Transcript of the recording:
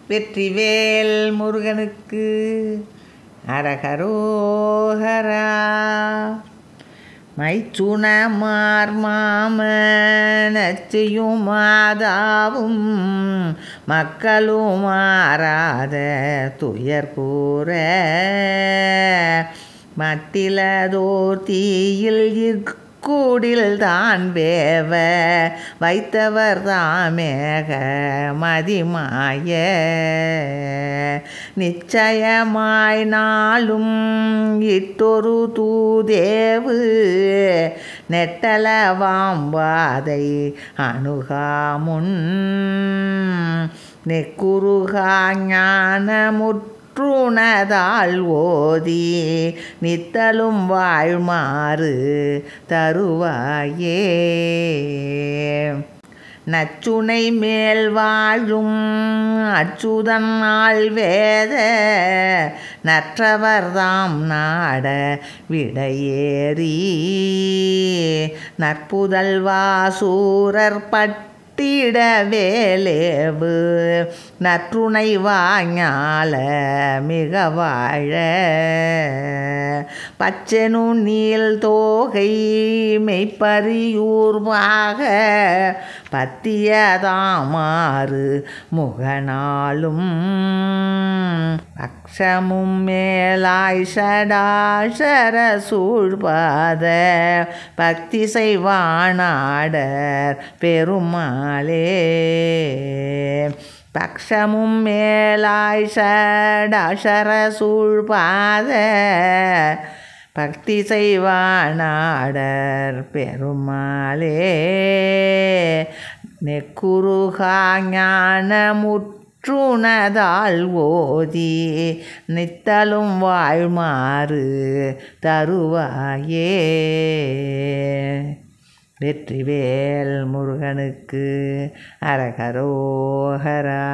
வெற்றிவேல் முருகனுக்கு அரகரோஹரா. மைச்சுனமார் மாமனச்சியும் மாதாவும் மக்களும் மாறாத துயர் கூற மட்டிலதோர் தீயில் கூடில் தான் வேவ வைத்தவர் தாமேக மதிமாய நிச்சயமாய் நாளும் இட்டொரு தூதேவு நெட்டலவாம்பாதை அணுகாமுன் நெக்குருகா ஞானமுற்றுணதால் ஓதி நித்தலும் வாழ்மாறு தருவாயே. நச்சுனை மேல் வாழும் அச்சுதன் வேத நற்றவர்தாம் நாட விடையேறி நற்புதல்வாசூரர் பட்டிட வேலேவு நற்றுணை வாஞால மிக வாழ பச்செனு நீள் தோகை மெய்ப்பரியூர்வாக பத்தியதாமாறு முகநாளும் அக்ஷமும் மேலாய் ஷடாஷர சூழ்பாத பக்தி செய்வானாடர் பெருமாளே. பக்ஷமும் மேலாய் ஷடாஷர சூழ்பாத பக்தி செய்வானாடர் பெருமாளே. நெக்குருகா ஞானமுற்றுணதால் ஓதி நித்தலும் வாழ்மாறு தருவாயே. வெற்றிவேல் முருகனுக்கு அரகரோஹரா.